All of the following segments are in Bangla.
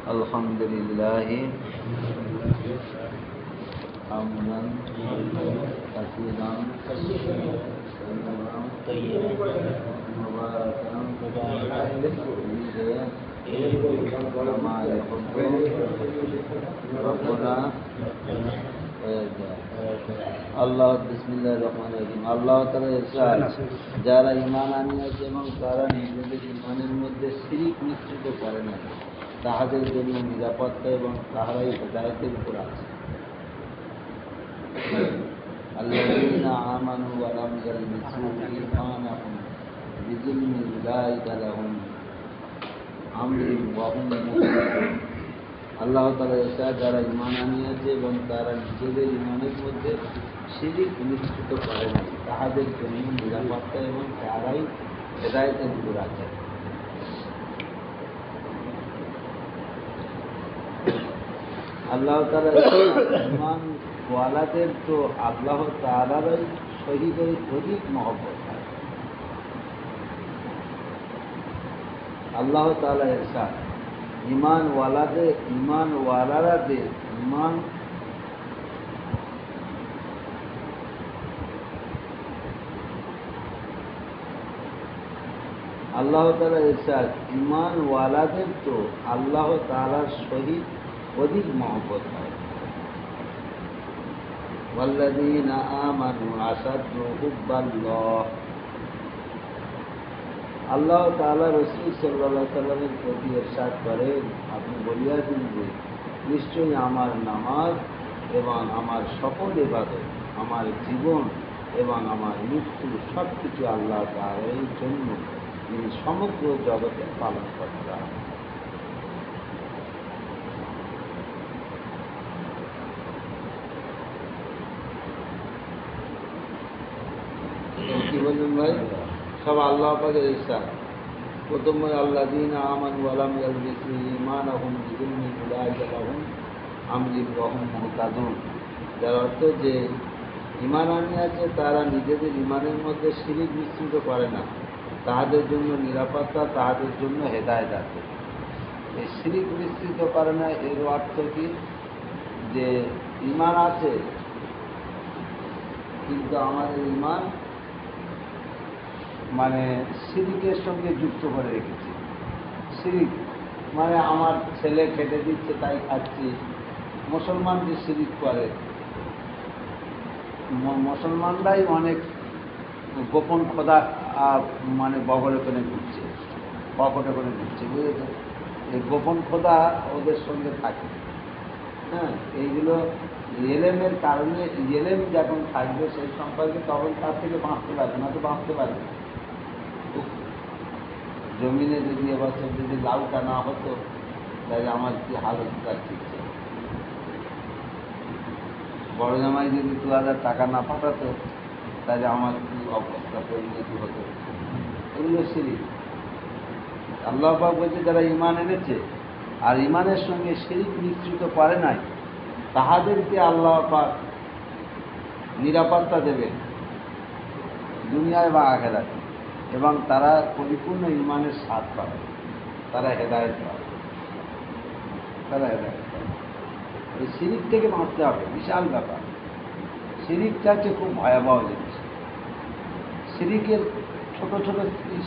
الحمد لله حمدا كثيرا طيبا مباركا كما يحب ربنا আল্লাহ বিসমিল্লাহির রহমানির রহিম। আল্লাহ তাআলা ইরশাদ, যারা ঈমান আনিয়াছে এবং তারা নিজেদের ঈমানের মধ্যে শিরক মিশ্রিত করে না, তাহাদের জন্য নিরাপত্তা এবং তাহারাই হেদায়েতের উপর আছে। আল্লাযীনা আমানু ওয়া লাম ইয়ালবিসু ঈমানাহুম বিযুলমিন উলাইকা লাহুম আমরুন ওয়া হুম মুহতাদুন। আল্লাহ তাআলা ইরশাদ, যারা ঈমান আনিয়াছে এবং তারা নিজেদের ঈমানের মধ্যে শিরক মিশ্রিত করে না, তাহাদের জন্য নিরাপত্তা এবং তাহারাই হেদায়েতের উপর আছে। আল্লাহ তাআলা ঈমান ওয়ালাদের তো আল্লাহ তাআলারই সহিত অধিক মহব্বত হয়। আল্লাহ তাআলা ইরশাদ, ঈমান ওয়ালাদের ঈমান আল্লাহ তাআলা ইরশাদ, ঈমান ওয়ালাদের তো আল্লাহ তাআলার সহিত অধিক মহব্বত হয়। ওয়াল্লাযীনা আমানু আশাদ্দু হুব্বাল্লাহ। আল্লাহ তাআলা রাসূল সাল্লাল্লাহু আলাইহি সাল্লামের প্রতি ইরশাদ করেন, আপনি বলিয়া দিন যে নিশ্চয়ই আমার নামাজ এবং আমার সকল ইবাদত, আমার জীবন এবং আমার মৃত্যু সব কিছু আল্লাহ তাআলার জন্য, যিনি সমগ্র জগতের পালনকর্তা। কি বললেন ভাই? সব আল্লাহ পাকের ইরশাদ। প্রথমে আল্লাযীনা আমানু ওয়া লাম ইয়ালবিসু ঈমানাহুম বিযুলমিন উলাইকা লাহুম আমরুন ওয়া হুম মুহতাদুন। যার অর্থ যে ঈমান আনিয়াছে তারা নিজেদের ঈমানের মধ্যে শিরক মিশ্রিত করে না, তাহাদের জন্য নিরাপত্তা, তাহাদের জন্য হেদায়েত আছে। এই শিরক মিশ্রিত করে না এর অর্থ কি? যে ঈমান আছে কিন্তু আমাদের ঈমান মানে শিরকের সঙ্গে যুক্ত করে রেখেছি। শিরক মানে আমার ছেলে খেটে দিচ্ছে তাই খাচ্ছি। মুসলমান যে শিরক করে, মুসলমানরাই অনেক গোপন খোদা মানে বগলে করে ঘুরছে, পকেটে করে ঘুরছে, বুঝেছেন? এই গোপন খোদা ওদের সঙ্গে থাকে। হ্যাঁ, এইগুলো এলেমের কারণে, এলেম যখন থাকবে সেই সম্পর্কে, তখন তার থেকে বাঁচতে পারবে না, তো বাঁচতে পারবে না। জমিনে যদি এবছর যদি লাউটা না হতো, তাহলে আমার কি হালত তার ঠিক ছিল। বড় জামাই যদি 2000 টাকা না পাঠাতো, তাহলে আমার কি অবস্থা, পরিণতি হতো। এগুলো শিরক। আল্লাহ পাক বলছে, যারা ঈমান এনেছে আর ঈমানের সঙ্গে শিরক মিশ্রিত করে নাই, তাহাদেরকে আল্লাহ পাক নিরাপত্তা দেবেন দুনিয়ায় বা আখিরাতে, এবং তারা পরিপূর্ণ ঈমানের স্বাদ পাবে, তারা হেদায়েত পাবে, তারা হেদায়েত পাবে। এই শিরক থেকে বাঁচতে হবে, বিশাল ব্যাপার। শিরকটা হচ্ছে খুব ভয়াবহ জিনিস। শিরকের ছোট ছোট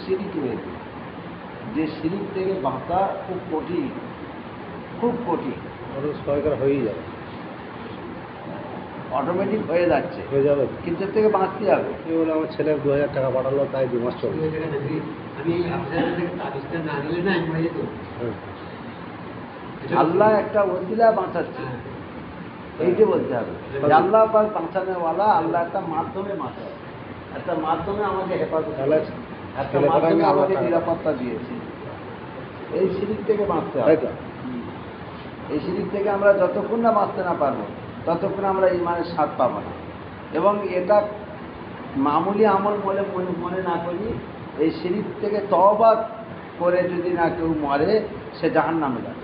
শিরক রয়েছে, যে শিরক থেকে বাঁচা খুব কঠিন, খুব কঠিন। সরকার হয়েই যাবে, অটোমেটিক হয়ে যাচ্ছে, হয়ে যাবে, কিন্তু এর থেকে বাঁচতে হবে। এই বলে আমার ছেলে 2000 টাকা পাঠালো, তাই 2 মাস চলবে। আল্লাহ একটা ওসিলা বাঁচাচ্ছে, এইটা বলতে হবে। আল্লাহ পাক বাঁচানোওয়ালা, আল্লাহ একটা মাধ্যমে বাঁচায়, একটা মাধ্যমে আমাকে হেফাজত করেছে, একটা মাধ্যমে আমাকে নিরাপত্তা দিয়েছে। এই শিরক থেকে বাঁচতে হবে। এই শিরক থেকে আমরা যতক্ষণ না বাঁচতে না পারবো, ততক্ষণ আমরা ঈমানের স্বাদ পাবো না। এবং এটা মামুলি আমল বলে মনে না করি। এই শিরক থেকে তওবা করে যদি না কেউ মরে, সে জাহান্নামে যাবে।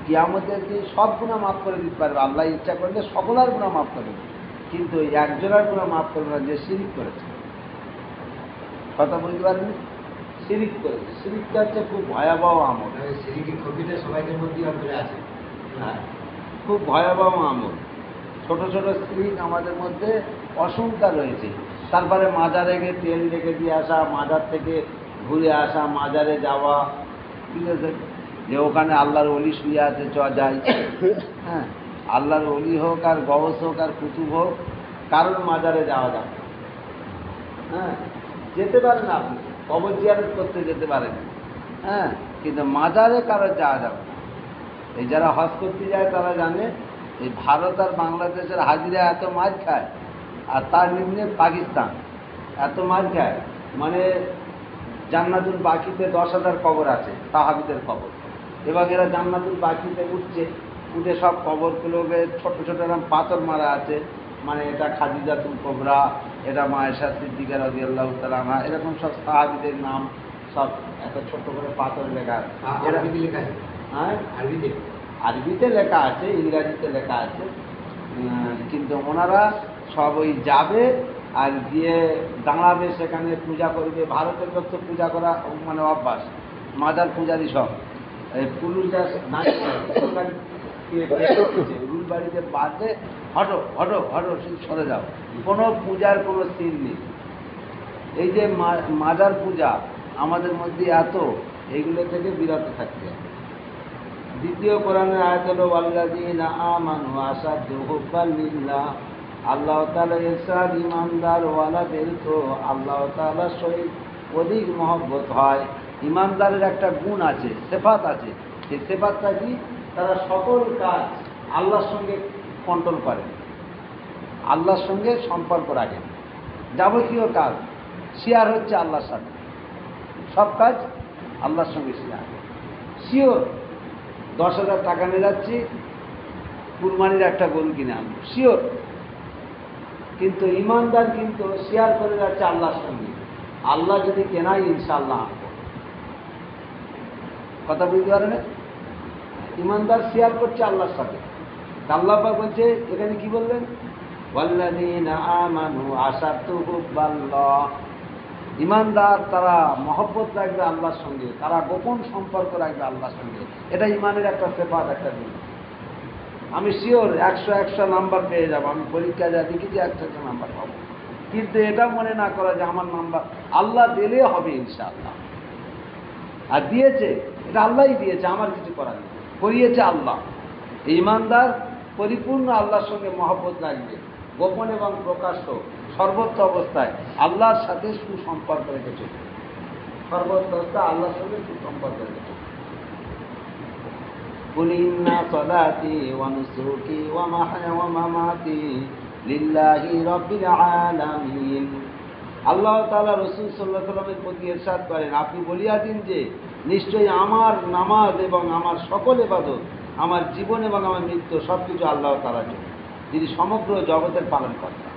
কিয়ামতের দিন সব গুনাহ মাফ করে দিতে পারবে আল্লাহ, ইচ্ছা করলে সকলের গুনাহ মাফ করে দেবে, কিন্তু একজনের গুনাহ মাফ করবে না, যে শিরক করেছে। কথা বুঝতে পারেন? শিরিক করেছে। শিরিকটা হচ্ছে খুব ভয়াবহ আমল। সিরিকি কবিতা সবাইদের মধ্যে অন্তরে আছে। হ্যাঁ, খুব ভয়াবহ আমল। ছোট ছোট শিরিক আমাদের মধ্যে অসংখ্য রয়েছে। তারপরে মাজারে গিয়ে তেল রেখে দিয়ে আসা, মাজার থেকে ঘুরে আসা, মাজারে যাওয়া, ঠিক আছে, যে ওখানে আল্লাহর অলি শুয়ে আছে, চ যাই। হ্যাঁ, আল্লাহর অলি হোক আর গবস হোক আর কুতুব হোক, কারোর মাজারে যাওয়া যাবে না। হ্যাঁ, যেতে পারেন আপনি, কবর জিয়ারত করতে যেতে পারেন, হ্যাঁ, কিন্তু মাজারে কারো যাওয়া যাবে না। এই যারা হজ করতে যায় তারা জানে, এই ভারত আর বাংলাদেশের হাজিরা এত মার খায়, আর তার নিম্নে পাকিস্তান এত মার খায়, মানে জান্নাতুল বাকিতে 10,000 কবর আছে, সাহাবীদের কবর। এবং এরা জান্নাতুল বাকিতে উঠছে, উঠে সব কবরগুলোকে ছোট ছোট এরকম পাথর মারা আছে, মানে এটা খাদিজাতুল কুবরা, এটা মায়েশা সিদ্দিকা রাদিয়াল্লাহু তাআলা আনহা, এরকম সব সাহাবীদের নাম সব এত ছোট করে পাথর লেখা আছে। এরা আরবিতে লেখা আছে। হ্যাঁ, আরবিতে আরবিতে লেখা আছে, ইংরাজিতে লেখা আছে, কিন্তু ওনারা সব ওই যাবে আর গিয়ে দাঁড়াবে, সেখানে পূজা করবে। ভারতের লোক তো পূজা করা মানে অভ্যাস, মাজার পূজারি সব এই পুলিশরা রুল বাড়িতে বাজে, হটো হটো হটো, সরে যাও, কোনো পূজার কোনো সিন নেই। এই যে মাজার পূজা আমাদের মধ্যে এত, এইগুলো থেকে বিরত থাকতে হবে। দ্বিতীয় কোরআনের আয়াত হলো ওয়াল্লাযীনা আমানু আশাদ্দু হুব্বান লিল্লাহ। আল্লাহ তাআলা ইরশাদ, ঈমানদার ওয়ালাদের তো আল্লাহ তাআলার সহিত অধিক মহব্বত হয়। ঈমানদারের একটা গুণ আছে, সিফাত আছে। সেই সিফাতটা কি? তারা সকল কাজ আল্লাহর সঙ্গে কন্ট্রোল করে, আল্লাহর সঙ্গে সম্পর্ক রাখে। যাবতীয় কাজ শেয়ার হচ্ছে আল্লাহর সাথে, সব কাজ আল্লাহর সঙ্গে শেয়ার। শিওর 10,000 টাকা নিয়ে যাচ্ছি, কুরবানির একটা গরু কিনে আনবো, শিওর। কিন্তু ইমানদার কিন্তু শেয়ার করে যাচ্ছে আল্লাহর সঙ্গে। আল্লাহ যদি কেনাই, ইনশাআল্লাহ আনবো। কথা বুঝতে পারেন? ইমানদার শেয়ার করছে আল্লাহর সাথে। আল্লাহ পাক বলছে এখানে কি বললেন? ওয়াল্লাযীনা আমানু আশাদ্দু হুব্বাল্লাহ। ইমানদার তারা মহব্বত রাখবে আল্লাহর সঙ্গে, তারা গোপন সম্পর্ক রাখবে আল্লাহর সঙ্গে। এটা ইমানের একটা সিফাত, একটা গুণ। আমি শিওর 100 নাম্বার পেয়ে যাব, আমি পরীক্ষা যা দেখেছি 100 নাম্বার পাবো, কিন্তু এটা মনে না করা যে আমার নাম্বার আল্লাহ দিলে হবে ইনশাআল্লাহ। আর দিয়েছে, এটা আল্লাহই দিয়েছে, আমার কিছু করার নেই, করিয়েছে আল্লাহ। ইমানদার পরিপূর্ণ আল্লাহর সঙ্গে মহব্বত রাখবে, গোপন এবং প্রকাশ্য সর্বত্র অবস্থায় আল্লাহর সাথে সুসম্পর্ক রেখে চলবে। সর্বত্র অবস্থায় আল্লাহর সঙ্গে সুসম্পর্ক রেখে চলবে। কুল ইন্না সলাতি ওয়া নুসুকি ওয়া মাহয়া ওয়া মামাতি লিল্লাহি রাব্বিল আলামিন। আল্লাহ তাআলা রাসূল সাল্লাল্লাহু আলাইহি ওয়াসাল্লামের প্রতি ইরশাদ করেন, আপনি বলিয়া দিন যে নিশ্চয়ই আমার নামাজ এবং আমার সকল ইবাদত, আমার জীবন এবং আমার মৃত্যু সব কিছু আল্লাহ তাআলার জন্য, যিনি সমগ্র জগতের পালন কর্তা।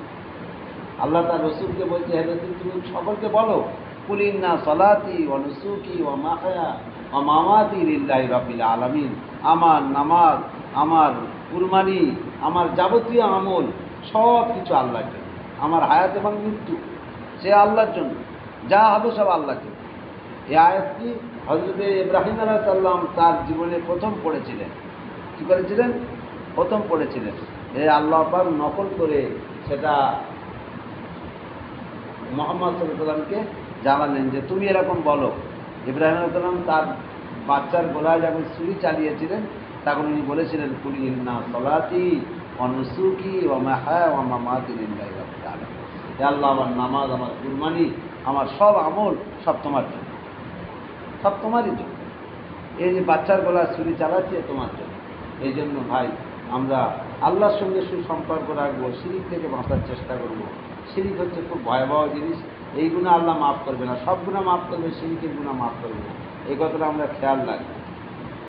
আল্লাহ তার রসুলকে বলছে, হে রসুল তুমি সকলকে বলো, কুল ইন্না সলাতি ওয়া নুসুকি ওয়া মাহয়া ওয়া মামাতি লিল্লাহি রাব্বিল আলামিন। আমার নামাজ, আমার কুরবানি, আমার যাবতীয় আমল সব কিছু আল্লাহর জন্য। আমার হায়াত এবং মৃত্যু সে আল্লাহর জন্য, যা হবে সব আল্লাহর জন্য। এই আয়াতটি হযরত ইব্রাহিম আলাইহিস সালাম তার জীবনে প্রথম পড়েছিলেন। কী করেছিলেন? প্রথম পড়েছিলেন। এই আল্লাহ পাক নকল করে সেটা মুহাম্মদ সাল্লাল্লাহু আলাইহি ওয়াসাল্লামকে জানালেন যে তুমি এরকম বলো। ইব্রাহিম আলাইহিস সালাম তার বাচ্চার গলায় যখন ছুরি চালিয়েছিলেন, তখন উনি বলেছিলেন, কুল ইন্না সলাতি ওয়া নুসুকি ওয়া মাহয়া ওয়া মামাতি লিল্লাহি রাব্বিল আলামিন। হে আল্লাহ, আমার নামাজ, আমার কুরবানি, আমার সব আমল সব তোমার জন্য, সব তোমারই জন্য। এই যে বাচ্চার গলায় ছুরি চালাচ্ছে তোমার জন্য। এই জন্য ভাই, আমরা আল্লাহর সঙ্গে সুসম্পর্ক রাখবো, শিরিক থেকে বাঁচার চেষ্টা করব। শিরিক হচ্ছে খুব ভয়াবহ জিনিস। এই গুনাহ আল্লাহ মাফ করবে না, সব গুনাহ মাফ করবে, শিরিকের গুনাহ মাফ করবে না। এই কথাটা আমরা খেয়াল রাখবো।